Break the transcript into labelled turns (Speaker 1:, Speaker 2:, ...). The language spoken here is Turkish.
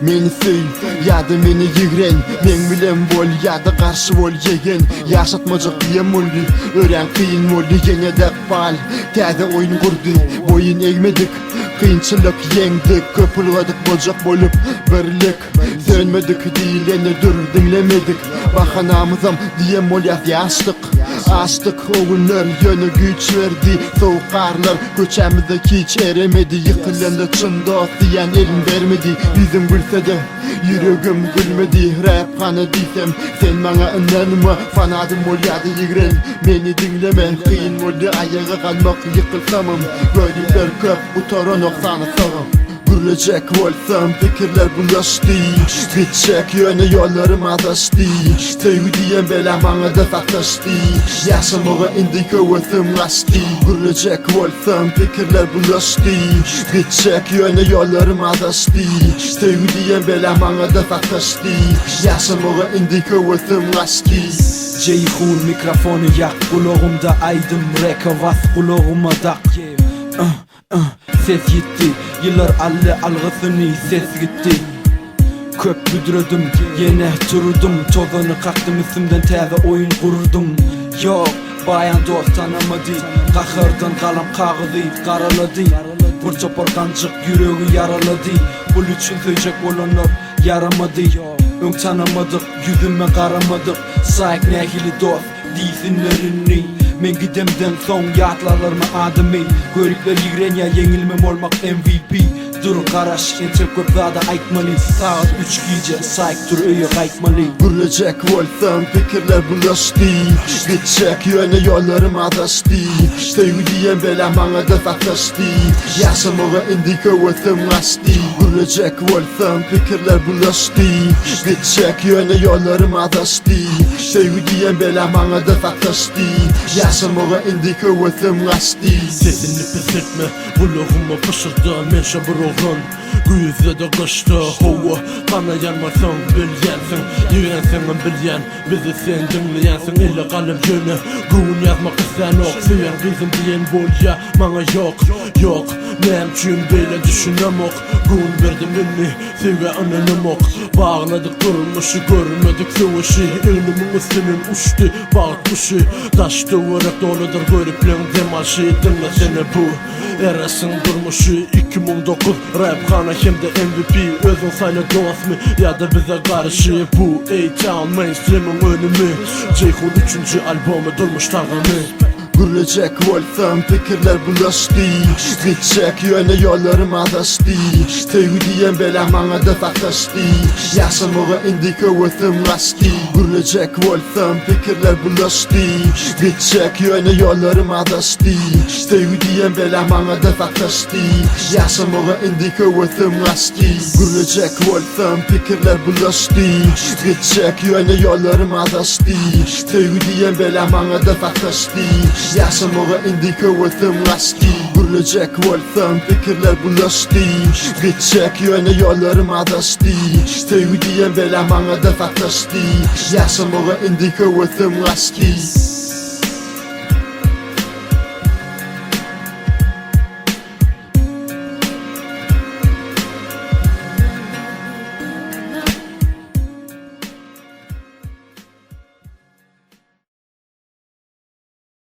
Speaker 1: Meni söy, ya da meni yigren. Men bilen bol, ya da karşı bol yegen. Yaşatmacak diye molli, ören kıyın molli. Gene de bal, täze oyun kurdu. Boyun eğmedik, kıyınçılık yengdik. Köpürladık bolcak bolup, birlik. Sönmedik diyileni dur dinlemedik. Bakanamızam diye mol yazdık. Açtık o günler yönü güç verdi. Soğuk karlar köçemizde hiç eremedi. Yıkılan çın dost diyen elin vermedi. Bizim gülse de yüreğim gülmedi. Rap kanı diysem sen bana inanma. Fanadım ol yadı yigren, beni dinleme. Kıyın molde ayağa kalmak yıkılsamım. Böyleler köp bu toru noksanı sağım. Gürlecek olsam fikirler bulaştı. Gidecek yöne yollarım adaştı. Sevgi diyen bela bana da sataştı. Yaşamığa indi kuvvetim açtı. Gürlecek olsam fikirler bulaştı. Gidecek yöne yollarım adaştı. Sevgi diyen bela bana da sataştı. Yaşamığa indi kuvvetim açtı.
Speaker 2: Ceyhun mikrofonu yak, kulağımda aydım rekavas kulağıma dak. Ses gitti, yıllar alle algısını ses gitti. Köp büdürüdüm, yine dururdum. Tozunu kalktım üstümden täze oyun kururdum. Yok, bayan dost tanımadı. Kahırdan kalam kağıdı karaladı. Bir çopar kancık yüreği yaraladı. Bul üçün söyleyecek olanlar yaramadı. Ön tanımadık, yüzüme karamadık. Sayık nehili dost, değilsinlerini. Men gidemden son yatlarlarıma adımı. Görükler yigren ya yenilmem olmak MVP. Dur karaş entel köpzada aytmalı. Saat 3 gece sayk dur öye aytmalı.
Speaker 1: Gürlecek olsam fikirler bulaştı. Gidecek yöne yollarım adaştı. Sevgi diyen bela bana da sataştı. Yaşamığa indi kuvvetim açtı. Gürlecek olsam fikirler bulaştı. Gidecek yöne yollarım adaştı. Sevgi diyen bela bana da sataştı. Yaşamığa indi kuvvetim açtı.
Speaker 3: Sesini pes etme, kulağıma fışırdı. Men şabır oğlan, güyüzde de kıştı. Hova, bana yanmasan bilyensin. Yürensin bilyen, bizi sen dinleyensin. İlle kalem yöne, gün yazmak isten ok. Süyen bizim diyen bol ya, bana yok. Yok, nem çün böyle düşünem ok. Gün verdim inni, sevge ananım ok. Bağladık durmuşu, görmedik savaşı. Ilmimin üstünün uçtu, bağıtmışı. Taştı uğrak doludur, görüplen demaşı. Dinlesene bu, eresin durmuşu. 2019 rap kana hem de MVP. Özün sayla dost mu ya da bize karşı. Bu A-Town mainstream'in önümü. Ceyhun 3. albomu durmuş tağımı.
Speaker 1: Gürlecek olsam fikirler bulaştı. Gidecek yöne yollarım adaştı. Sevgi diyen bela bana da sataştı. Yaşamığa indi kuvvetim açtı. Gürlecek olsam fikirler bulaştı. Gidecek yöne yollarım adaştı. Sevgi diyen bela bana da sataştı. Yaşamığa indi kuvvetim açtı. Gürlecek olsam fikirler bulaştı. Gidecek yöne yollarım adaştı. Sevgi diyen bela bana da sataştı. Yaşamığa indi kuvvetim açtı. Gürlecek olsam fikirler bulaştı. Gidecek yöne yollarım adaştı. Sevgi diyen bela bana da sataştı. Yaşamığa indi kuvvetim açtı.